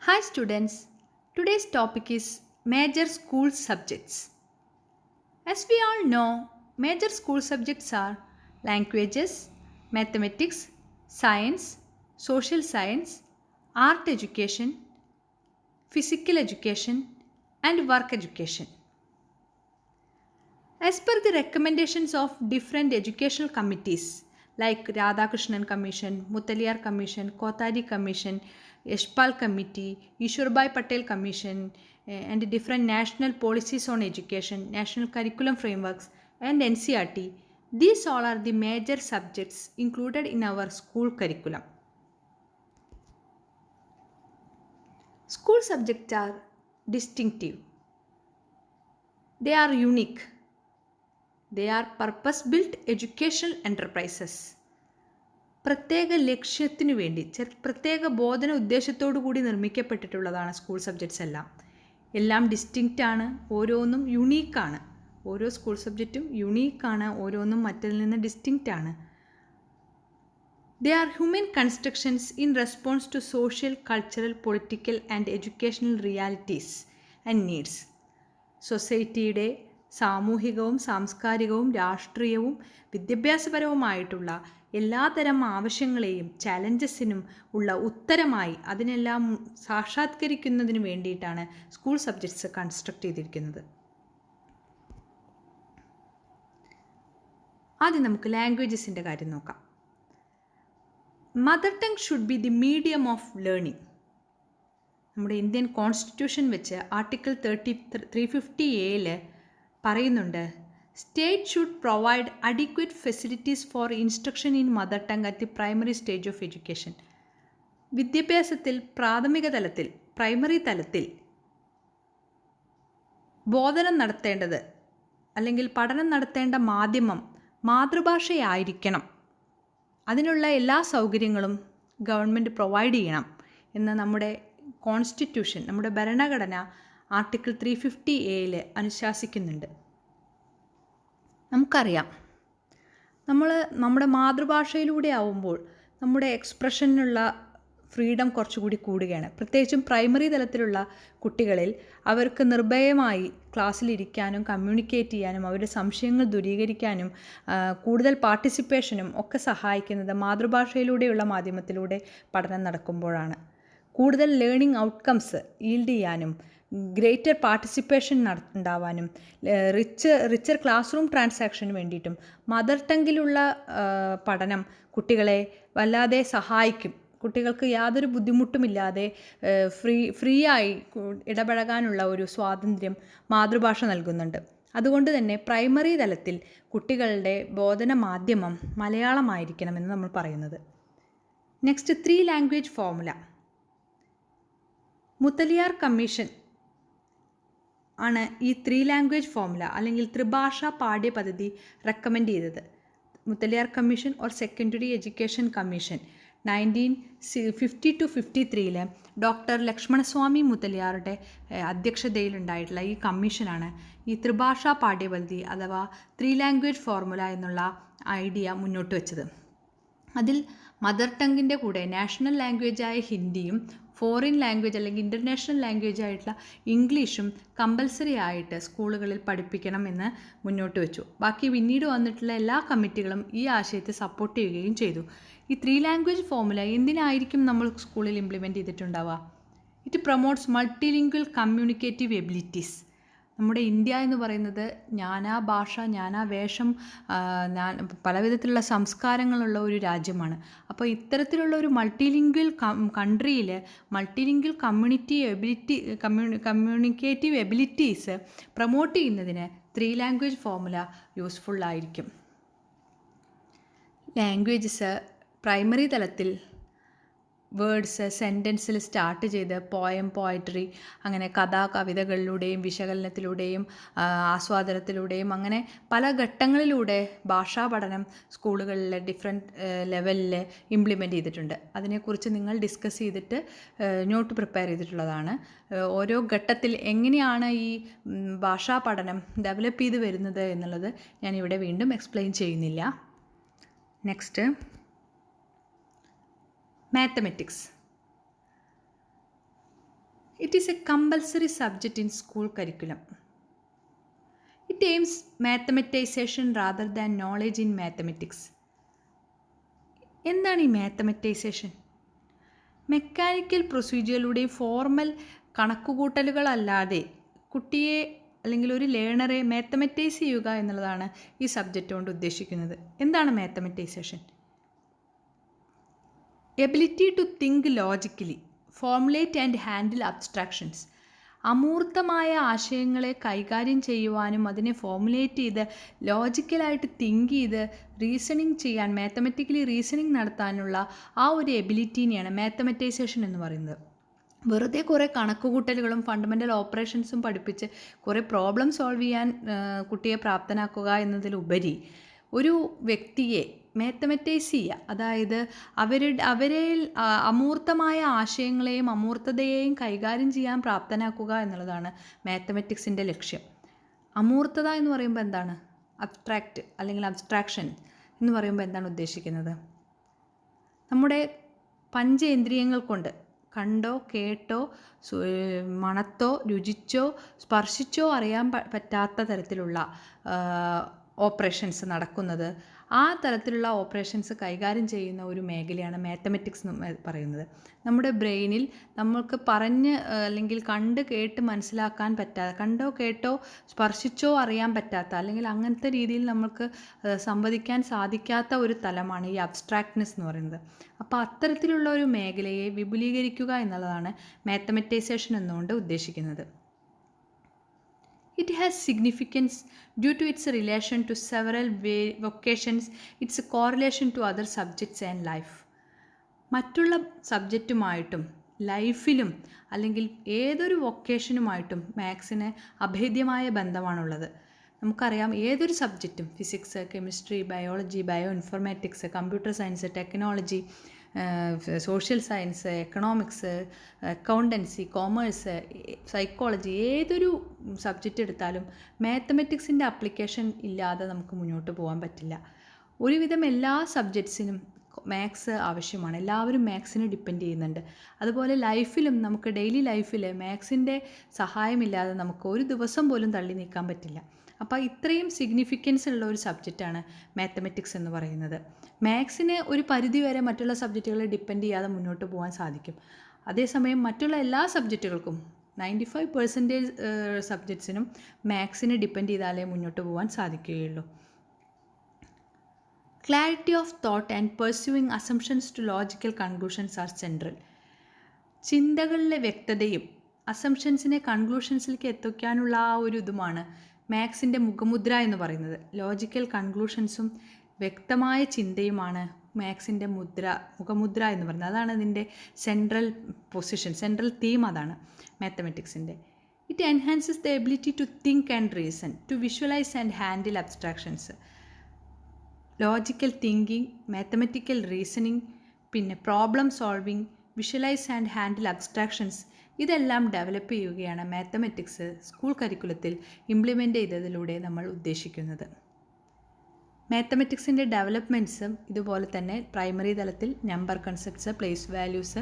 Hi students, today's topic is major school subjects. As we all know, major school subjects are languages, mathematics, science, social science, art education, physical education, and work education. As per the recommendations of different educational committees like Radhakrishnan Commission, Mutaliar Commission, Kothari Commission, Yashpal Committee, Ishwarbai Patel Commission, and different national policies on education, national curriculum frameworks, and NCRT, these all are the major subjects included in our school curriculum. School subjects are distinctive, they are unique. They are purpose-built educational enterprises. പ്രത്യേക ലക്ഷ്യത്തിനു വേണ്ടി പ്രത്യേക ബോധന ഉദ്ദേശത്തോടു കൂടി നിർമ്മിക്കപ്പെട്ടിട്ടുള്ളതാണ് school subjects എല്ലാം distinct ആണ്, ഓരോന്നും യുണീക്കാണ്. ഓരോ school സബ്ജക്റ്റും യുണീക്കാണ്, ഓരോന്നും മറ്റിൽ നിന്ന് ഡിസ്റ്റിങ്ക്റ്റ് ആണ്. They are human constructions in response to social, cultural, political and educational realities and needs. സൊസൈറ്റിയുടെ സാമൂഹികവും സാംസ്കാരികവും രാഷ്ട്രീയവും വിദ്യാഭ്യാസപരവുമായിട്ടുള്ള എല്ലാതരം ആവശ്യങ്ങളെയും ചാലഞ്ചസിനും ഉള്ള ഉത്തരമായി അതിനെല്ലാം സാക്ഷാത്കരിക്കുന്നതിന് വേണ്ടിയിട്ടാണ് സ്കൂൾ സബ്ജക്ട്സ് കൺസ്ട്രക്റ്റ് ചെയ്തിരിക്കുന്നത്. ആദ്യം നമുക്ക് ലാംഗ്വേജസിൻ്റെ കാര്യം നോക്കാം. Mother tongue should be the medium of learning. നമ്മുടെ ഇന്ത്യൻ കോൺസ്റ്റിറ്റ്യൂഷൻ വെച്ച് ആർട്ടിക്കിൾ 350A പറയുന്നുണ്ട്, state should provide adequate facilities for instruction in mother tongue at the primary stage of education. വിദ്യാഭ്യാസത്തിൽ പ്രാഥമിക തലത്തിൽ, പ്രൈമറി തലത്തിൽ ബോധനം നടത്തേണ്ടത് അല്ലെങ്കിൽ പഠനം നടത്തേണ്ട മാധ്യമം മാതൃഭാഷയായിരിക്കണം. അതിനുള്ള എല്ലാ സൗകര്യങ്ങളും ഗവൺമെൻറ് പ്രൊവൈഡ് ചെയ്യണം എന്ന് നമ്മുടെ കോൺസ്റ്റിറ്റ്യൂഷൻ, നമ്മുടെ ഭരണഘടന ആർട്ടിക്കിൾ 350A അനുശാസിക്കുന്നുണ്ട്. നമുക്കറിയാം, നമ്മുടെ മാതൃഭാഷയിലൂടെ ആവുമ്പോൾ നമ്മുടെ എക്സ്പ്രഷനുള്ള ഫ്രീഡം കുറച്ചുകൂടി കൂടുകയാണ്. പ്രത്യേകിച്ചും പ്രൈമറി തലത്തിലുള്ള കുട്ടികളിൽ അവർക്ക് നിർഭയമായി ക്ലാസ്സിലിരിക്കാനും കമ്മ്യൂണിക്കേറ്റ് ചെയ്യാനും അവരുടെ സംശയങ്ങൾ ദൂരീകരിക്കാനും കൂടുതൽ പാർട്ടിസിപ്പേഷനും ഒക്കെ സഹായിക്കുന്നത് മാതൃഭാഷയിലൂടെയുള്ള മാധ്യമത്തിലൂടെ പഠനം നടക്കുമ്പോഴാണ്. കൂടുതൽ ലേണിംഗ് ഔട്ട്കംസ് ഈൽഡ് ചെയ്യാനും ഗ്രേറ്റർ പാർട്ടിസിപ്പേഷൻ ഉണ്ടാവാനും റിച്ചർ ക്ലാസ് റൂം ട്രാൻസാക്ഷന് വേണ്ടിയിട്ടും മദർ ടങ്ങിലുള്ള പഠനം കുട്ടികളെ വല്ലാതെ സഹായിക്കും. കുട്ടികൾക്ക് യാതൊരു ബുദ്ധിമുട്ടുമില്ലാതെ ഫ്രീ ആയി ഇടപഴകാനുള്ള ഒരു സ്വാതന്ത്ര്യം മാതൃഭാഷ നൽകുന്നുണ്ട്. അതുകൊണ്ട് തന്നെ പ്രൈമറി തലത്തിൽ കുട്ടികളുടെ ബോധന മാധ്യമം മലയാളമായിരിക്കണമെന്ന് നമ്മൾ പറയുന്നത്. Next, 3 language formula. Mudaliar commission ആണ് ഈ 3 ലാംഗ്വേജ് ഫോർമുല അല്ലെങ്കിൽ ത്രിഭാഷാ പാഠ്യപദ്ധതി റെക്കമെൻഡ് ചെയ്തത്. Mudaliar commission or secondary education commission 1950-53 doctor Lakshmanaswami മുത്തലിയാറുടെ അധ്യക്ഷതയിലുണ്ടായിട്ടുള്ള ഈ കമ്മീഷനാണ് ഈ ത്രിഭാഷാ പാഠ്യപദ്ധതി അഥവാ 3 ലാംഗ്വേജ് ഫോർമുല എന്നുള്ള ഐഡിയ മുന്നോട്ട് വെച്ചത്. അതിൽ മദർ ടങ്ങിൻ്റെ കൂടെ നാഷണൽ ലാംഗ്വേജായ ഹിന്ദിയും ഫോറിൻ ലാംഗ്വേജ് അല്ലെങ്കിൽ ഇൻ്റർനാഷണൽ ലാംഗ്വേജ് ആയിട്ടുള്ള ഇംഗ്ലീഷും കമ്പൽസറി ആയിട്ട് സ്കൂളുകളിൽ പഠിപ്പിക്കണം എന്ന് മുന്നോട്ട് വെച്ചു. ബാക്കി പിന്നീട് വന്നിട്ടുള്ള എല്ലാ കമ്മിറ്റികളും ഈ ആശയത്തെ സപ്പോർട്ട് ചെയ്യുകയും ചെയ്തു. ഈ 3 ലാംഗ്വേജ് ഫോർമുല എന്തിനായിരിക്കും നമ്മൾ സ്കൂളിൽ ഇംപ്ലിമെൻറ്റ് ചെയ്തിട്ടുണ്ടാവുക? It promotes multilingual communicative abilities. നമ്മുടെ ഇന്ത്യ എന്ന് പറയുന്നത് നാനാ ഭാഷ, നാനാ വേഷം, പലവിധത്തിലുള്ള സംസ്കാരങ്ങളുള്ള ഒരു രാജ്യമാണ്. അപ്പോൾ ഇത്തരത്തിലുള്ള ഒരു മൾട്ടിലിംഗ്വൽ കൺട്രിയിൽ മൾട്ടിലിംഗ്വൽ കമ്മ്യൂണിക്കേറ്റീവ് എബിലിറ്റീസ് പ്രൊമോട്ട് ചെയ്യുന്നതിന് 3 ലാംഗ്വേജ് ഫോർമുല യൂസ്ഫുള്ളായിരിക്കും. ലാംഗ്വേജസ് പ്രൈമറി തലത്തിൽ വേർഡ്സ് സെൻറ്റൻസിൽ സ്റ്റാർട്ട് ചെയ്ത് പോയം, പോയട്രി, അങ്ങനെ കവിതകളിലൂടെയും വിശകലനത്തിലൂടെയും ആസ്വാദനത്തിലൂടെയും അങ്ങനെ പല ഘട്ടങ്ങളിലൂടെ ഭാഷാ പഠനം സ്കൂളുകളിൽ ഡിഫറെൻറ്റ് ലെവലിൽ ഇംപ്ലിമെൻറ്റ് ചെയ്തിട്ടുണ്ട്. അതിനെക്കുറിച്ച് നിങ്ങൾ ഡിസ്കസ് ചെയ്തിട്ട് നോട്ട് പ്രിപ്പയർ ചെയ്തിട്ടുള്ളതാണ്. ഓരോ ഘട്ടത്തിൽ എങ്ങനെയാണ് ഈ ഭാഷാ പഠനം ഡെവലപ്പ് ചെയ്ത് വരുന്നത് എന്നുള്ളത് ഞാനിവിടെ വീണ്ടും എക്സ്പ്ലെയിൻ ചെയ്യുന്നില്ല. Next, mathematics. It is a compulsory subject in school curriculum. It aims mathematization rather than knowledge in mathematics. എന്താണ് ഈ മാത്തമറ്റൈസേഷൻ? മെക്കാനിക്കൽ പ്രൊസീജിയറിലൂടെ ഫോർമൽ കണക്കുകൂട്ടലുകളല്ലാതെ കുട്ടിയെ അല്ലെങ്കിൽ ഒരു ലേണറെ മാത്തമറ്റൈസ് ചെയ്യുക എന്നുള്ളതാണ് ഈ സബ്ജക്റ്റ് കൊണ്ട് ഉദ്ദേശിക്കുന്നത്. എന്താണ് mathematisation? Ability to think logically, formulate and handle abstractions. അമൂർത്തമായ ആശയങ്ങളെ കൈകാര്യം ചെയ്യുവാനും അതിനെ ഫോർമുലേറ്റ് ചെയ്ത് ലോജിക്കലായിട്ട് തിങ്ക് ചെയ്ത് റീസണിങ് ചെയ്യാൻ, മാത്തമെറ്റിക്കലി റീസണിങ് നടത്താനുള്ള ആ ഒരു എബിലിറ്റീനെയാണ് മാത്തമറ്റൈസേഷൻ എന്ന് പറയുന്നത്. വെറുതെ കുറേ കണക്കുകൂട്ടലുകളും ഫണ്ടമെൻ്റൽ ഓപ്പറേഷൻസും പഠിപ്പിച്ച് കുറേ പ്രോബ്ലം സോൾവ് ചെയ്യാൻ കുട്ടിയെ പ്രാപ്തനാക്കുക എന്നതിലുപരി ഒരു വ്യക്തിയെ മാത്തമറ്റൈസ് ചെയ്യുക, അതായത് അവരെ അമൂർത്തമായ ആശയങ്ങളെയും അമൂർത്തതയെയും കൈകാര്യം ചെയ്യാൻ പ്രാപ്തനാക്കുക എന്നുള്ളതാണ് മാത്തമെറ്റിക്സിൻ്റെ ലക്ഷ്യം. അമൂർത്തത എന്ന് പറയുമ്പോൾ എന്താണ്? അബ്സ്ട്രാക്റ്റ് അല്ലെങ്കിൽ അബ്സ്ട്രാക്ഷൻ എന്ന് പറയുമ്പോൾ എന്താണ് ഉദ്ദേശിക്കുന്നത്? നമ്മുടെ പഞ്ചേന്ദ്രിയങ്ങൾ കൊണ്ട് കണ്ടോ കേട്ടോ മണത്തോ രുചിച്ചോ സ്പർശിച്ചോ അറിയാൻ പറ്റാത്ത തരത്തിലുള്ള ഓപ്പറേഷൻസ് നടക്കുന്നത്, ആ തരത്തിലുള്ള ഓപ്പറേഷൻസ് കൈകാര്യം ചെയ്യുന്ന ഒരു മേഖലയാണ് മാത്തമെറ്റിക്സ് എന്ന് പറയുന്നത്. നമ്മുടെ ബ്രെയിനിൽ നമ്മൾക്ക് പറഞ്ഞ് അല്ലെങ്കിൽ കണ്ട് കേട്ട് മനസ്സിലാക്കാൻ പറ്റാത്ത, കണ്ടോ കേട്ടോ സ്പർശിച്ചോ അറിയാൻ പറ്റാത്ത, അല്ലെങ്കിൽ അങ്ങനത്തെ രീതിയിൽ നമ്മൾക്ക് സംവദിക്കാൻ സാധിക്കാത്ത ഒരു തലമാണ് ഈ അബ്സ്ട്രാക്ട്നെസ് എന്ന് പറയുന്നത്. അപ്പോൾ അത്തരത്തിലുള്ള ഒരു മേഖലയെ വിപുലീകരിക്കുക എന്നുള്ളതാണ് മാത്തമറ്റൈസേഷൻ എന്നുകൊണ്ട് ഉദ്ദേശിക്കുന്നത്. It has significance due to its relation to several vocations, its correlation to other subjects and life. മറ്റുള്ള സബ്ജക്റ്റുമായിട്ടും ലൈഫിലും അല്ലെങ്കിൽ ഏതൊരു വൊക്കേഷനുമായിട്ടും മാത്സിന് അഭേദ്യമായ ബന്ധമാണുള്ളത്. നമുക്കറിയാം ഏതൊരു സബ്ജക്റ്റും, physics, chemistry, biology, bio informatics, computer science, technology, social science, economics, accountancy, commerce, psychology, ഏതൊരു സബ്ജക്റ്റ് എടുത്താലും മാത്തമെറ്റിക്സിൻ്റെ അപ്ലിക്കേഷൻ ഇല്ലാതെ നമുക്ക് മുന്നോട്ട് പോകാൻ പറ്റില്ല. ഒരുവിധം എല്ലാ സബ്ജക്ട്സിനും മാത്സ് ആവശ്യമാണ്. എല്ലാവരും മാത്സിനെ ഡിപ്പെൻഡ് ചെയ്യുന്നുണ്ട്. അതുപോലെ ലൈഫിലും നമുക്ക് ഡെയിലി ലൈഫിൽ മാത്സിൻ്റെ സഹായമില്ലാതെ നമുക്ക് ഒരു ദിവസം പോലും തള്ളി നീക്കാൻ പറ്റില്ല. അപ്പോൾ ഇത്രയും സിഗ്നിഫിക്കൻസ് ഉള്ള ഒരു സബ്ജക്റ്റാണ് മാത്തമെറ്റിക്സ് എന്ന് പറയുന്നത്. മാത്സിന് ഒരു പരിധിവരെ മറ്റുള്ള സബ്ജക്റ്റുകളെ ഡിപ്പെൻഡ് ചെയ്യാതെ മുന്നോട്ട് പോകാൻ സാധിക്കും. അതേസമയം മറ്റുള്ള എല്ലാ സബ്ജക്റ്റുകൾക്കും 95% സബ്ജക്ട്സിനും മാത്സിനെ ഡിപ്പെൻഡ് ചെയ്താലേ മുന്നോട്ട് പോകാൻ സാധിക്കുകയുള്ളൂ. Clarity of thought and pursuing assumptions to logical conclusions are central. ചിന്തകളിലെ വ്യക്തതയും അസംഷൻസിനെ കൺക്ലൂഷൻസിലേക്ക് എത്തിക്കാനുള്ള ആ ഒരു ഇതുമാണ് മാത്സിൻ്റെ മുഖമുദ്ര എന്ന് പറയുന്നത്. ലോജിക്കൽ കൺക്ലൂഷൻസും വ്യക്തമായ ചിന്തയുമാണ് മാത്സിൻ്റെ മുഖമുദ്ര എന്ന് പറയുന്നത്. അതാണ് ഇതിൻ്റെ സെൻട്രൽ പൊസിഷൻ, സെൻട്രൽ തീം അതാണ് മാത്തമെറ്റിക്സിൻ്റെ. It enhances the ability to think and reason, to visualise and handle abstractions. Logical thinking, mathematical reasoning, പിന്നെ problem solving, visualise and handle abstractions, ഇതെല്ലാം ഡെവലപ്പ് ചെയ്യുകയാണ് മാത്തമെറ്റിക്സ് സ്കൂൾ കരിക്കുലത്തിൽ ഇംപ്ലിമെൻ്റ് ചെയ്തതിലൂടെ നമ്മൾ ഉദ്ദേശിക്കുന്നത്. മാത്തമെറ്റിക്സിൻ്റെ ഡെവലപ്മെൻറ്റ്സും ഇതുപോലെ തന്നെ പ്രൈമറി തലത്തിൽ number concepts, place values,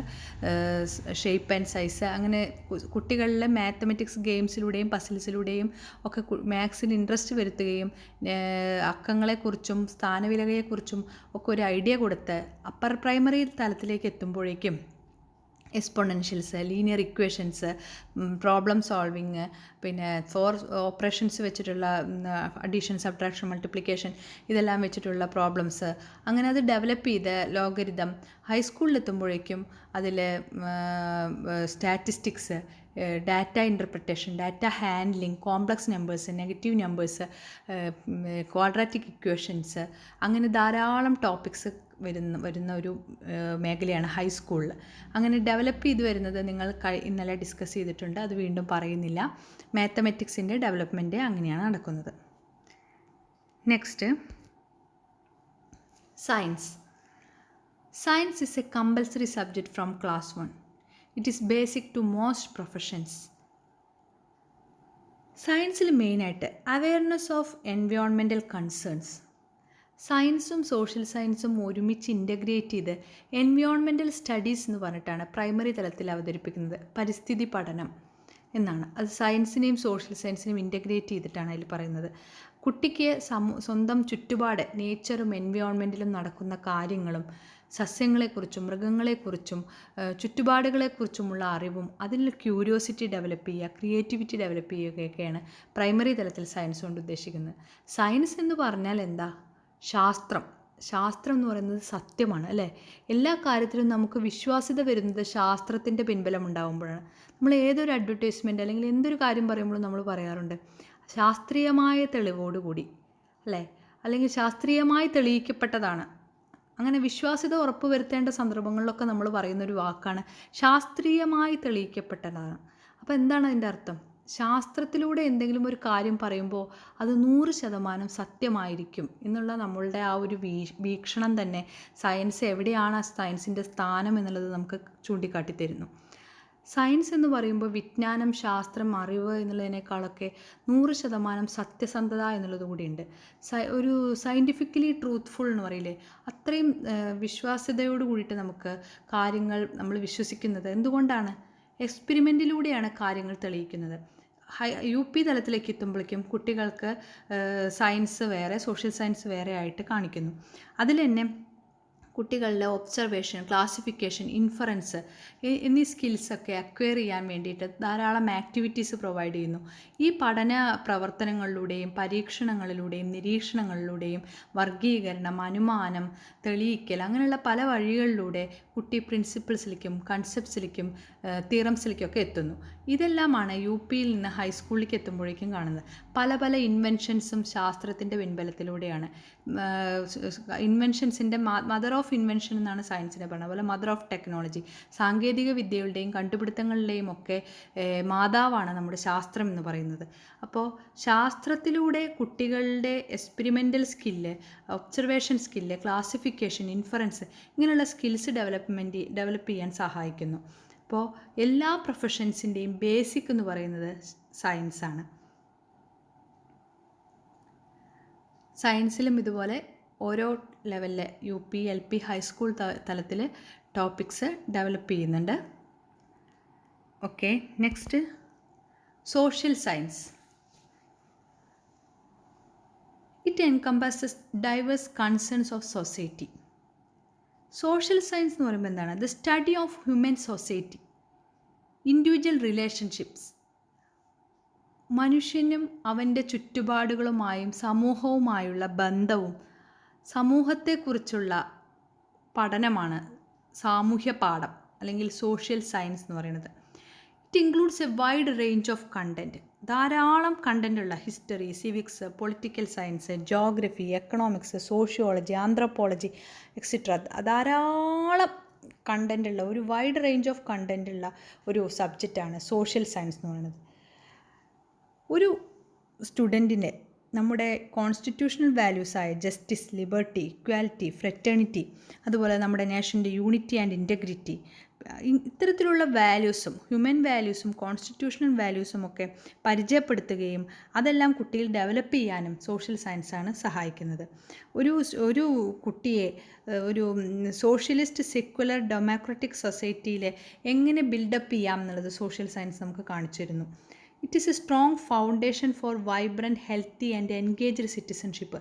shape and size, അങ്ങനെ കുട്ടികളിലെ മാത്തമെറ്റിക്സ് ഗെയിംസിലൂടെയും പസിൽസിലൂടെയും ഒക്കെ മാത്സിന് ഇൻട്രസ്റ്റ് വരുത്തുകയും അക്കങ്ങളെക്കുറിച്ചും സ്ഥാനവിലകളെക്കുറിച്ചും ഒക്കെ ഒരു ഐഡിയ കൊടുത്ത് അപ്പർ പ്രൈമറി തലത്തിലേക്ക് എത്തുമ്പോഴേക്കും എക്സ്പോണൻഷ്യൽസ്, ലീനിയർ ഇക്വേഷൻസ്, പ്രോബ്ലം സോൾവിങ്, പിന്നെ ഓപ്പറേഷൻസ് വെച്ചിട്ടുള്ള അഡീഷൻ, സബ്ട്രാക്ഷൻ, മൾട്ടിപ്ലിക്കേഷൻ, ഇതെല്ലാം വെച്ചിട്ടുള്ള പ്രോബ്ലംസ്, അങ്ങനെ അത് ഡെവലപ്പ് ചെയ്ത് ലോഗരിതം ഹൈസ്കൂളിലെത്തുമ്പോഴേക്കും അതിൽ statistics, data interpretation, data handling, complex numbers, negative numbers, quadratic equations, അങ്ങനെ ധാരാളം ടോപ്പിക്സ് വരുന്ന ഒരു മേഖലയാണ് ഹൈസ്കൂളിൽ. അങ്ങനെ ഡെവലപ്പ് ചെയ്ത് വരുന്നത് നിങ്ങൾ ഇന്നലെ ഡിസ്കസ് ചെയ്തിട്ടുണ്ട്, അത് വീണ്ടും പറയുന്നില്ല. മാത്തമെറ്റിക്സിൻ്റെ ഡെവലപ്മെൻറ്റ് അങ്ങനെയാണ് നടക്കുന്നത്. Next, science. Science is a compulsory subject from class 1. It is basic to most professions. സയൻസിൽ മെയിനായിട്ട് അവെയർനെസ് ഓഫ് എൻവയോൺമെൻറ്റൽ കൺസേൺസ്, സയൻസും സോഷ്യൽ സയൻസും ഒരുമിച്ച് ഇൻ്റഗ്രേറ്റ് ചെയ്ത് എൻവയോൺമെൻറ്റൽ സ്റ്റഡീസ് എന്ന് പറഞ്ഞിട്ടാണ് പ്രൈമറി തലത്തിൽ അവതരിപ്പിക്കുന്നത്. പരിസ്ഥിതി പഠനം എന്നാണ്. അത് സയൻസിനെയും സോഷ്യൽ സയൻസിനെയും ഇൻ്റഗ്രേറ്റ് ചെയ്തിട്ടാണ് അതിൽ പറയുന്നത്. കുട്ടിക്ക് സ്വന്തം ചുറ്റുപാട്, നേച്ചറും എൻവയോൺമെൻറ്റിലും നടക്കുന്ന കാര്യങ്ങളും സസ്യങ്ങളെക്കുറിച്ചും മൃഗങ്ങളെക്കുറിച്ചും ചുറ്റുപാടുകളെക്കുറിച്ചുമുള്ള അറിവും അതിൽ ക്യൂരിയോസിറ്റി ഡെവലപ്പ് ചെയ്യുക, ക്രിയേറ്റിവിറ്റി ഡെവലപ്പ് ചെയ്യുകയൊക്കെയാണ് പ്രൈമറി തലത്തിൽ സയൻസ് കൊണ്ട് ഉദ്ദേശിക്കുന്നത്. സയൻസ് എന്ന് പറഞ്ഞാൽ എന്താ? ശാസ്ത്രം എന്ന് പറയുന്നത് സത്യമാണ്, അല്ലേ? എല്ലാ കാര്യത്തിലും നമുക്ക് വിശ്വാസ്യത വരുന്നത് ശാസ്ത്രത്തിൻ്റെ പിൻബലം ഉണ്ടാകുമ്പോഴാണ്. നമ്മൾ ഏതൊരു അഡ്വർടൈസ്മെൻറ്റ് അല്ലെങ്കിൽ എന്തൊരു കാര്യം പറയുമ്പോഴും നമ്മൾ പറയാറുണ്ട് ശാസ്ത്രീയമായ തെളിവോടുകൂടി, അല്ലേ? അല്ലെങ്കിൽ ശാസ്ത്രീയമായി തെളിയിക്കപ്പെട്ടതാണ്. അങ്ങനെ വിശ്വാസ്യത ഉറപ്പുവരുത്തേണ്ട സന്ദർഭങ്ങളിലൊക്കെ നമ്മൾ പറയുന്നൊരു വാക്കാണ് ശാസ്ത്രീയമായി തെളിയിക്കപ്പെട്ടതാണ്. അപ്പോൾ എന്താണ് അതിൻ്റെ അർത്ഥം? ശാസ്ത്രത്തിലൂടെ എന്തെങ്കിലും ഒരു കാര്യം പറയുമ്പോൾ അത് 100% സത്യമായിരിക്കും എന്നുള്ള നമ്മളുടെ ആ ഒരു വീക്ഷണം തന്നെ സയൻസ് എവിടെയാണ് സയൻസിൻ്റെ സ്ഥാനം എന്നുള്ളത് നമുക്ക് ചൂണ്ടിക്കാട്ടി തരുന്നു. സയൻസ് എന്ന് പറയുമ്പോൾ വിജ്ഞാനം, ശാസ്ത്രം, അറിവ് എന്നുള്ളതിനേക്കാളൊക്കെ 100% സത്യസന്ധത എന്നുള്ളത് കൂടിയുണ്ട്. ഒരു സയൻറ്റിഫിക്കലി ട്രൂത്ത്ഫുൾ എന്ന് പറയില്ലേ, അത്രയും വിശ്വാസ്യതയോട് കൂടിയിട്ട് നമുക്ക് കാര്യങ്ങൾ നമ്മൾ വിശ്വസിക്കുന്നത് എന്തുകൊണ്ടാണ്? എക്സ്പെരിമെൻറ്റിലൂടെയാണ് കാര്യങ്ങൾ തെളിയിക്കുന്നത്. UP തലത്തിലേക്ക് എത്തുമ്പോഴേക്കും കുട്ടികൾക്ക് സയൻസ് വേറെ, സോഷ്യൽ സയൻസ് വേറെ ആയിട്ട് കാണിക്കുന്നു. അതിൽ തന്നെ കുട്ടികളുടെ ഒബ്സർവേഷൻ, ക്ലാസിഫിക്കേഷൻ, ഇൻഫറൻസ് എന്നീ സ്കിൽസൊക്കെ അക്വയർ ചെയ്യാൻ വേണ്ടിയിട്ട് ധാരാളം ആക്ടിവിറ്റീസ് പ്രൊവൈഡ് ചെയ്യുന്നു. ഈ പഠന പ്രവർത്തനങ്ങളിലൂടെയും പരീക്ഷണങ്ങളിലൂടെയും നിരീക്ഷണങ്ങളിലൂടെയും വർഗീകരണം, അനുമാനം, തെളിയിക്കൽ, അങ്ങനെയുള്ള പല വഴികളിലൂടെ കുട്ടി പ്രിൻസിപ്പിൾസിലേക്കും കൺസെപ്റ്റ്സിലേക്കും തിയറംസിലേക്കൊക്കെ എത്തുന്നു. ഇതെല്ലാമാണ് UP നിന്ന് ഹൈസ്കൂളിലേക്ക് എത്തുമ്പോഴേക്കും കാണുന്നത്. പല ഇൻവെൻഷൻസും ശാസ്ത്രത്തിൻ്റെ പിൻബലത്തിലൂടെയാണ്. ഇൻവെൻഷൻസിൻ്റെ മദർ ഓഫ് ഇൻവെൻഷൻ എന്നാണ് സയൻസിനെ പറയുന്നത്. അതുപോലെ മദർ ഓഫ് ടെക്നോളജി, സാങ്കേതിക വിദ്യകളുടെയും കണ്ടുപിടുത്തങ്ങളുടെയും ഒക്കെ മാതാവാണ് നമ്മുടെ ശാസ്ത്രം എന്ന് പറയുന്നത്. അപ്പോൾ ശാസ്ത്രത്തിലൂടെ കുട്ടികളുടെ experimental skill, observation skill, classification, inference ഇങ്ങനെയുള്ള സ്കിൽസ് ഡെവലപ്പ് ചെയ്യാൻ സഹായിക്കുന്നു. അപ്പോൾ എല്ലാ പ്രൊഫഷൻസിൻ്റെയും ബേസിക് എന്ന് പറയുന്നത് സയൻസാണ്. സയൻസിലും ഇതുപോലെ ഓരോ ലെവലിൽ UP, LP, ഹൈസ്കൂൾ തലത്തിൽ ടോപ്പിക്സ് ഡെവലപ്പ് ചെയ്യുന്നുണ്ട്. Okay, next social science. It encompasses diverse concerns of society. Social science എന്ന് പറയുമ്പോൾ എന്താണ്? The study of human society, individual relationships. മനുഷ്യനും അവൻ്റെ ചുറ്റുപാടുകളുമായും സമൂഹവുമായുള്ള ബന്ധവും സമൂഹത്തെക്കുറിച്ചുള്ള പഠനമാണ് സാമൂഹ്യ പാഠം അല്ലെങ്കിൽ സോഷ്യൽ സയൻസ് എന്ന് പറയുന്നത്. It includes a wide range of content. ധാരാളം കണ്ടൻറ്റുള്ള history, civics, political science, geography, economics, sociology, anthropology etcetera ധാരാളം കണ്ടൻറ്റുള്ള ഒരു വൈഡ് റേഞ്ച് ഓഫ് കണ്ടൻറ്റുള്ള ഒരു സബ്ജക്റ്റാണ് സോഷ്യൽ സയൻസ് എന്ന് പറയുന്നത്. ഒരു സ്റ്റുഡൻറ്റിന് നമ്മുടെ കോൺസ്റ്റിറ്റ്യൂഷണൽ വാല്യൂസായ ജസ്റ്റിസ്, ലിബർട്ടി, ഇക്വാലിറ്റി, ഫ്രെറ്റേണിറ്റി, അതുപോലെ നമ്മുടെ നേഷൻ്റെ യൂണിറ്റി ആൻഡ് ഇൻറ്റഗ്രിറ്റി, ഇത്തരത്തിലുള്ള വാല്യൂസും ഹ്യൂമൻ വാല്യൂസും കോൺസ്റ്റിറ്റ്യൂഷണൽ വാല്യൂസും ഒക്കെ പരിചയപ്പെടുത്തുകയും അതെല്ലാം കുട്ടിയിൽ ഡെവലപ്പ് ചെയ്യാനും സോഷ്യൽ സയൻസാണ് സഹായിക്കുന്നത്. ഒരു കുട്ടിയെ ഒരു സോഷ്യലിസ്റ്റ്, സെക്യുലർ, ഡെമോക്രാറ്റിക് സൊസൈറ്റിയിൽ എങ്ങനെ ബിൽഡപ്പ് ചെയ്യാം എന്നുള്ളത് സോഷ്യൽ സയൻസ് നമുക്ക് കാണിച്ചു തരുന്നു. It is A strong foundation four vibrant, healthy and engaged citizenship.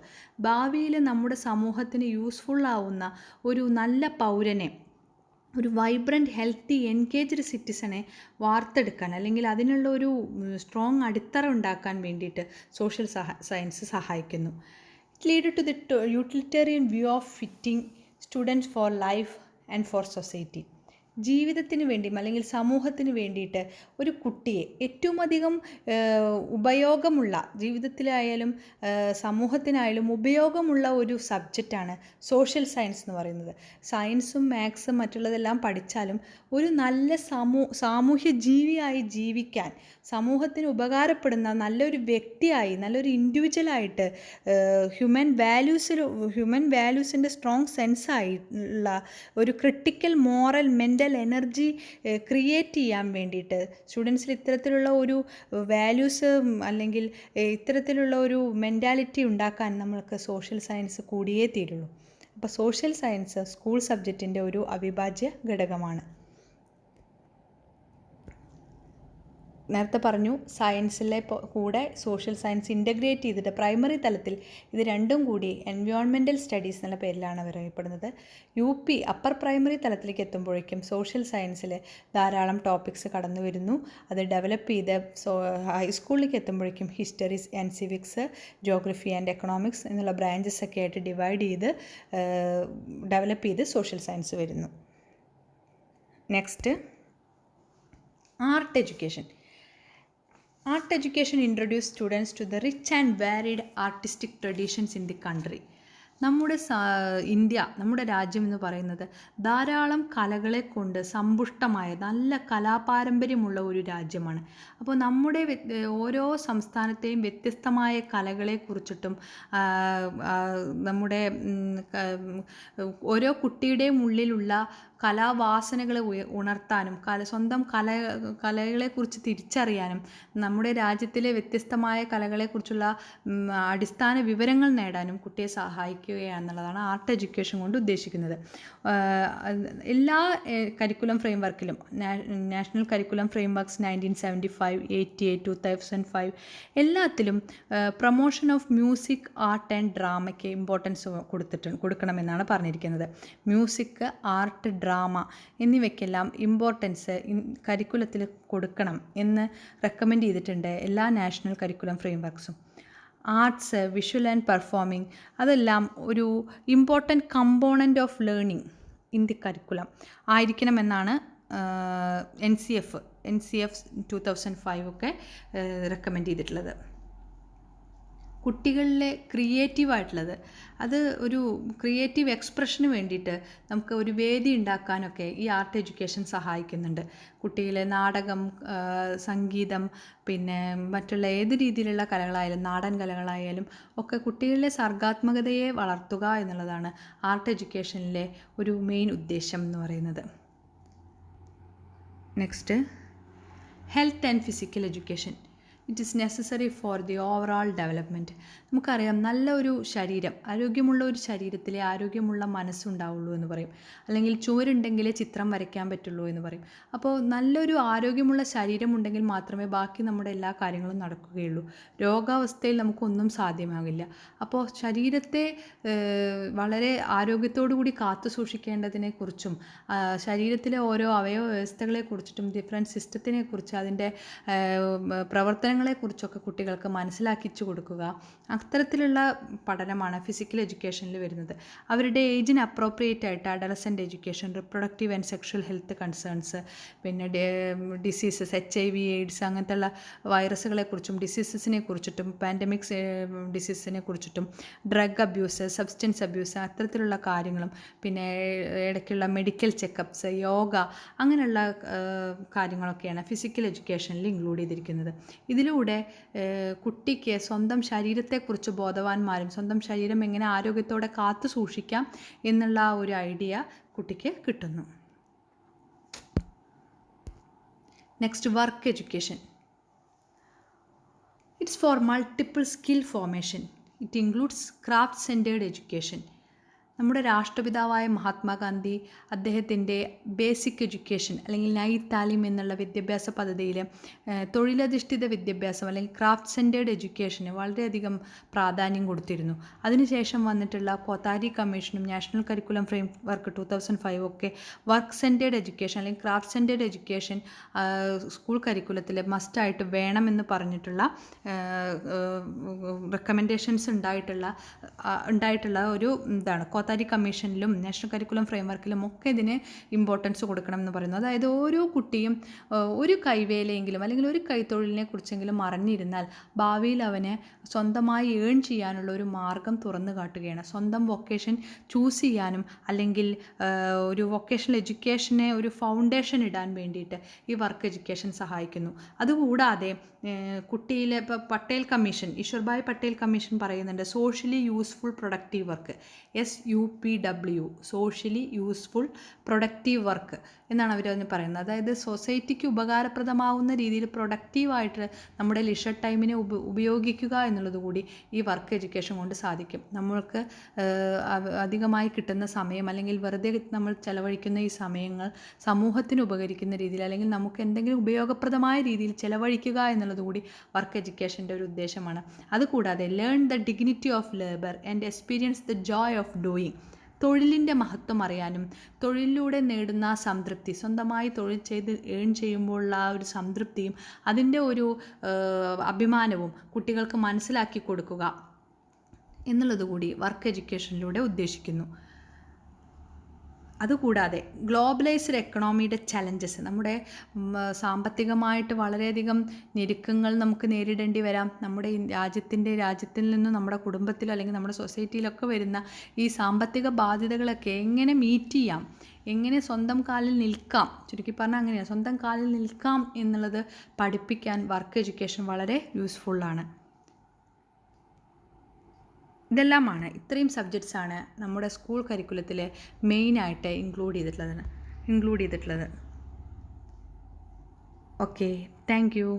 ഭാവിയിൽ നമ്മുടെ സമൂഹത്തിന് യൂസ്ഫുള്ളാവുന്ന ഒരു നല്ല പൗരനെ, ഒരു വൈബ്രൻറ്റ്, ഹെൽത്തി, എൻഗേജ്ഡ് സിറ്റിസനെ വാർത്തെടുക്കാൻ അല്ലെങ്കിൽ അതിനുള്ള ഒരു സ്ട്രോങ് അടിത്തറ ഉണ്ടാക്കാൻ വേണ്ടിയിട്ട് സോഷ്യൽ സയൻസ് സഹായിക്കുന്നു. It lead to the utilitarian view of fitting students for life and for society. ജീവിതത്തിന് വേണ്ടിയും അല്ലെങ്കിൽ സമൂഹത്തിന് വേണ്ടിയിട്ട് ഒരു കുട്ടിയെ ഏറ്റവും അധികം ഉപയോഗമുള്ള, ജീവിതത്തിലായാലും സമൂഹത്തിനായാലും ഉപയോഗമുള്ള ഒരു സബ്ജക്റ്റാണ് സോഷ്യൽ സയൻസ് എന്ന് പറയുന്നത്. സയൻസും മാത്സും മറ്റുള്ളതെല്ലാം പഠിച്ചാലും ഒരു നല്ല സാമൂഹ്യ ജീവിയായി ജീവിക്കാൻ സമൂഹത്തിന് ഉപകാരപ്പെടുന്ന നല്ലൊരു വ്യക്തിയായി, നല്ലൊരു ഇൻഡിവിജ്വലായിട്ട്, ഹ്യൂമൻ വാല്യൂസിൻ്റെ സ്ട്രോങ് സെൻസായിട്ടുള്ള ഒരു critical moral mental energy create ചെയ്യാൻ വേണ്ടിയിട്ട് സ്റ്റുഡൻസിൽ ഇത്തരത്തിലുള്ള ഒരു വാല്യൂസ് അല്ലെങ്കിൽ ഇത്തരത്തിലുള്ള ഒരു മെൻറ്റാലിറ്റി ഉണ്ടാക്കാൻ നമ്മൾക്ക് സോഷ്യൽ സയൻസ് കൂടിയേ തീരുള്ളൂ. അപ്പോൾ സോഷ്യൽ സയൻസ് സ്കൂൾ സബ്ജക്റ്റിൻ്റെ ഒരു അവിഭാജ്യ ഘടകമാണ്. നേരത്തെ പറഞ്ഞു, സയൻസിലെ കൂടെ സോഷ്യൽ സയൻസ് ഇൻ്റഗ്രേറ്റ് ചെയ്തിട്ട് പ്രൈമറി തലത്തിൽ ഇത് രണ്ടും കൂടി എൻവയോൺമെൻറ്റൽ സ്റ്റഡീസ് എന്നുള്ള പേരിലാണ് അവർ അറിയപ്പെടുന്നത്. UP അപ്പർ പ്രൈമറി തലത്തിലേക്ക് എത്തുമ്പോഴേക്കും സോഷ്യൽ സയൻസിൽ ധാരാളം ടോപ്പിക്സ് കടന്നു വരുന്നു. അത് ഡെവലപ്പ് ചെയ്ത് ഹൈസ്കൂളിലേക്ക് എത്തുമ്പോഴേക്കും history and civics, geography and economics എന്നുള്ള ബ്രാഞ്ചസ് ഒക്കെ ആയിട്ട് ഡിവൈഡ് ചെയ്ത് ഡെവലപ്പ് ചെയ്ത് സോഷ്യൽ സയൻസ് വരുന്നു. Next, art education. Art education introduced students to the rich and varied artistic traditions in the country. നമ്മുടെ രാജ്യം എന്ന് പറയുന്നത് ധാരാളം കലകളെ കൊണ്ട് സമ്പുഷ്ടമായ നല്ല കലാപാരമ്പര്യമുള്ള ഒരു രാജ്യമാണ്. അപ്പോൾ നമ്മുടെ ഓരോ സംസ്ഥാനത്തെയും വ്യത്യസ്തമായ കലകളെക്കുറിച്ചിട്ടും നമ്മുടെ ഓരോ കുട്ടിയുടെയും ഉള്ളിലുള്ള കലാവാസനകളെ ഉണർത്താനും സ്വന്തം കലകളെക്കുറിച്ച് തിരിച്ചറിയാനും നമ്മുടെ രാജ്യത്തിലെ വ്യത്യസ്തമായ കലകളെക്കുറിച്ചുള്ള അടിസ്ഥാന വിവരങ്ങൾ നേടാനും കുട്ടിയെ സഹായിക്കുകയാണെന്നുള്ളതാണ് ആർട്ട് എഡ്യൂക്കേഷൻ കൊണ്ട് ഉദ്ദേശിക്കുന്നത്. എല്ലാ കരിക്കുലം ഫ്രെയിംവർക്കിലും, നാഷണൽ കരിക്കുലം ഫ്രെയിംവർക്ക്സ് 1975, 88, 2005 എല്ലാത്തിലും promotion of music, art and ഡ്രാമയ്ക്ക് ഇമ്പോർട്ടൻസ് കൊടുക്കണമെന്നാണ് പറഞ്ഞിരിക്കുന്നത്. മ്യൂസിക്, ആർട്ട്, ഡ്രാമ എന്നിവയ്ക്കെല്ലാം ഇമ്പോർട്ടൻസ് കരിക്കുലത്തിൽ കൊടുക്കണം എന്ന് റെക്കമെൻഡ് ചെയ്തിട്ടുണ്ട് എല്ലാ നാഷണൽ കരിക്കുലം ഫ്രെയിംവർക്ക്സും. ആർട്സ്, വിഷ്വൽ ആൻഡ് പെർഫോമിംഗ് അതെല്ലാം ഒരു important component of learning in the curriculum ആയിരിക്കണമെന്നാണ് NCF 2005 ഒക്കെ റെക്കമെൻഡ് ചെയ്തിട്ടുള്ളത്. കുട്ടികളിലെ ക്രിയേറ്റീവായിട്ടുള്ളത്, അത് ഒരു ക്രിയേറ്റീവ് എക്സ്പ്രഷന് വേണ്ടിയിട്ട് നമുക്ക് ഒരു വേദി ഉണ്ടാക്കാനൊക്കെ ഈ ആർട്ട് എഡ്യൂക്കേഷൻ സഹായിക്കുന്നുണ്ട്. കുട്ടികളെ നാടകം, സംഗീതം, പിന്നെ മറ്റുള്ള ഏത് രീതിയിലുള്ള കലകളായാലും, നാടൻ കലകളായാലും ഒക്കെ കുട്ടികളിലെ സർഗാത്മകതയെ വളർത്തുക എന്നുള്ളതാണ് ആർട്ട് എഡ്യൂക്കേഷനിലെ ഒരു മെയിൻ ഉദ്ദേശം എന്ന് പറയുന്നത്. Next, health and physical education. It is necessary for the overall development. നമുക്കറിയാം, നല്ല ഒരു ശരീരം, ആരോഗ്യമുള്ള ഒരു ശരീരത്തിലെ ആരോഗ്യമുള്ള മനസ്സുണ്ടാവുള്ളൂ എന്ന് പറയും. അല്ലെങ്കിൽ ചുവരുണ്ടെങ്കിലേ ചിത്രം വരയ്ക്കാൻ പറ്റുള്ളൂ എന്ന് പറയും. അപ്പോൾ നല്ലൊരു ആരോഗ്യമുള്ള ശരീരം ഉണ്ടെങ്കിൽ മാത്രമേ ബാക്കി നമ്മുടെ എല്ലാ കാര്യങ്ങളും നടക്കുകയുള്ളൂ. രോഗാവസ്ഥയിൽ നമുക്കൊന്നും സാധ്യമാകില്ല. അപ്പോൾ ശരീരത്തെ വളരെ ആരോഗ്യത്തോടു കൂടി കാത്തു സൂക്ഷിക്കേണ്ടതിനെക്കുറിച്ചും ശരീരത്തിലെ ഓരോ അവയവ വ്യവസ്ഥകളെക്കുറിച്ചിട്ടും ഡിഫറൻറ്റ് സിസ്റ്റത്തിനെക്കുറിച്ച് അതിൻ്റെ പ്രവർത്തനങ്ങളെക്കുറിച്ചൊക്കെ കുട്ടികൾക്ക് മനസ്സിലാക്കിച്ചു കൊടുക്കുക, അത്തരത്തിലുള്ള പഠനമാണ് ഫിസിക്കൽ എഡ്യൂക്കേഷനിൽ വരുന്നത്. അവരുടെ ഏജിന് അപ്രോപ്രിയേറ്റ് ആയിട്ട് adolescent education, reproductive and sexual health concerns, പിന്നെ ഡിസീസസ്, HIV, AIDS അങ്ങനത്തെയുള്ള വൈറസുകളെക്കുറിച്ചും ഡിസീസസിനെ കുറിച്ചിട്ടും പാൻഡമിക്സ് ഡിസീസിനെ കുറിച്ചിട്ടും ഡ്രഗ് അബ്യൂസ്, സബ്സ്റ്റൻസ് അബ്യൂസ് അത്തരത്തിലുള്ള കാര്യങ്ങളും, പിന്നെ ഇടയ്ക്കുള്ള മെഡിക്കൽ ചെക്കപ്സ്, യോഗ അങ്ങനെയുള്ള കാര്യങ്ങളൊക്കെയാണ് ഫിസിക്കൽ എഡ്യൂക്കേഷനിൽ ഇൻക്ലൂഡ് ചെയ്തിരിക്കുന്നത്. ഇതിലൂടെ കുട്ടിക്ക് സ്വന്തം ശരീരത്തെക്കുറിച്ച് ബോധവാന്മാരും സ്വന്തം ശരീരം എങ്ങനെ ആരോഗ്യത്തോടെ കാത്തു സൂക്ഷിക്കാം എന്നുള്ള ഒരു ഐഡിയ കുട്ടിക്ക് കിട്ടുന്നു. Next, work education. It's for multiple skill formation. It includes craft centred education. നമ്മുടെ രാഷ്ട്രപിതാവായ മഹാത്മാഗാന്ധി അദ്ദേഹത്തിൻ്റെ ബേസിക് എഡ്യൂക്കേഷൻ അല്ലെങ്കിൽ നൈ താലിം എന്നുള്ള വിദ്യാഭ്യാസ പദ്ധതിയിൽ തൊഴിലധിഷ്ഠിത വിദ്യാഭ്യാസം അല്ലെങ്കിൽ ക്രാഫ്റ്റ് സെൻറ്റേർഡ് എഡ്യൂക്കേഷന് വളരെയധികം പ്രാധാന്യം കൊടുത്തിരുന്നു. അതിനുശേഷം വന്നിട്ടുള്ള കൊത്താരി കമ്മീഷനും നാഷണൽ കരിക്കുലം ഫ്രെയിം വർക്ക് 2005 ഒക്കെ വർക്ക് സെൻറ്റേർഡ് എഡ്യൂക്കേഷൻ അല്ലെങ്കിൽ ക്രാഫ്റ്റ് സെൻറ്റേർഡ് എഡ്യൂക്കേഷൻ സ്കൂൾ കരിക്കുലത്തിൽ മസ്റ്റായിട്ട് വേണമെന്ന് പറഞ്ഞിട്ടുള്ള റെക്കമെൻഡേഷൻസ് ഉണ്ടായിട്ടുള്ള ഒരു ഇതാണ്. കോത്താരി കമ്മീഷനിലും നാഷണൽ കരിക്കുലം ഫ്രെയിംവർക്കിലും ഒക്കെ ഇതിന് ഇമ്പോർട്ടൻസ് കൊടുക്കണം എന്ന് പറയുന്നു. അതായത് ഓരോ കുട്ടിയും ഒരു കൈവേലയെങ്കിലും അല്ലെങ്കിൽ ഒരു കൈത്തൊഴിലിനെ കുറിച്ചെങ്കിലും അറിഞ്ഞിരുന്നാൽ ഭാവിയിൽ അവന് സ്വന്തമായി ഏൺ ചെയ്യാനുള്ള ഒരു മാർഗം തുറന്നു കാട്ടുകയാണ്. സ്വന്തം വൊക്കേഷൻ ചൂസ് ചെയ്യാനും അല്ലെങ്കിൽ ഒരു വൊക്കേഷണൽ എഡ്യൂക്കേഷനെ ഒരു ഫൗണ്ടേഷൻ ഇടാൻ വേണ്ടിയിട്ട് ഈ വർക്ക് എഡ്യൂക്കേഷൻ സഹായിക്കുന്നു. അതുകൂടാതെ കുട്ടിയിലെ ഇപ്പോൾ പട്ടേൽ കമ്മീഷൻ, ഈശ്വർഭായ് പട്ടേൽ കമ്മീഷൻ പറയുന്നുണ്ട് socially useful productive work, SUPW, socially useful productive work എന്നാണ് അവരതിന് പറയുന്നത്. അതായത് സൊസൈറ്റിക്ക് ഉപകാരപ്രദമാവുന്ന രീതിയിൽ പ്രൊഡക്റ്റീവായിട്ട് നമ്മുടെ ലിഷർ ടൈമിനെ ഉപയോഗിക്കുക എന്നുള്ളത് കൂടി ഈ വർക്ക് എഡ്യൂക്കേഷൻ കൊണ്ട് സാധിക്കും. നമ്മൾക്ക് അധികമായി കിട്ടുന്ന സമയം അല്ലെങ്കിൽ വെറുതെ നമ്മൾ ചെലവഴിക്കുന്ന ഈ സമയങ്ങൾ സമൂഹത്തിന് ഉപകരിക്കുന്ന രീതിയിൽ അല്ലെങ്കിൽ നമുക്ക് എന്തെങ്കിലും ഉപയോഗപ്രദമായ രീതിയിൽ ചെലവഴിക്കുക എന്നുള്ളത് കൂടി വർക്ക് എഡ്യൂക്കേഷൻ്റെ ഒരു ഉദ്ദേശമാണ്. അതുകൂടാതെ learn the dignity of labour and experience the joy of doing, തൊഴിലിൻ്റെ മഹത്വം അറിയാനും തൊഴിലിലൂടെ നേടുന്ന സംതൃപ്തി, സ്വന്തമായി തൊഴിൽ ചെയ്ത് ഏൺ ചെയ്യുമ്പോഴുള്ള ആ ഒരു സംതൃപ്തിയും അതിൻ്റെ ഒരു അഭിമാനവും കുട്ടികൾക്ക് മനസ്സിലാക്കി കൊടുക്കുക എന്നുള്ളത് കൂടി വർക്ക് എഡ്യൂക്കേഷനിലൂടെ ഉദ്ദേശിക്കുന്നു. അതുകൂടാതെ ഗ്ലോബലൈസ്ഡ് എക്കണോമിയുടെ ചലഞ്ചസ്, നമ്മുടെ സാമ്പത്തികമായിട്ട് വളരെയധികം ഞെരുക്കങ്ങൾ നമുക്ക് നേരിടേണ്ടി വരാം. നമ്മുടെ രാജ്യത്തിൽ നിന്നും നമ്മുടെ കുടുംബത്തിലോ അല്ലെങ്കിൽ നമ്മുടെ സൊസൈറ്റിയിലൊക്കെ വരുന്ന ഈ സാമ്പത്തിക ബാധ്യതകളൊക്കെ എങ്ങനെ മീറ്റ് ചെയ്യാം, എങ്ങനെ സ്വന്തം കാലിൽ നിൽക്കാം, ചുരുക്കി പറഞ്ഞാൽ അങ്ങനെയാണ് സ്വന്തം കാലിൽ നിൽക്കാം എന്നുള്ളത് പഠിപ്പിക്കാൻ വർക്ക് എഡ്യൂക്കേഷൻ വളരെ യൂസ്ഫുള്ളാണ്. ഇതെല്ലാമാണ്, ഇത്രയും സബ്ജക്ട്സാണ് നമ്മുടെ സ്കൂൾ കരിക്കുലത്തിൽ മെയിനായിട്ട് ഇൻക്ലൂഡ് ചെയ്തിട്ടുള്ളത്. Okay, thank you.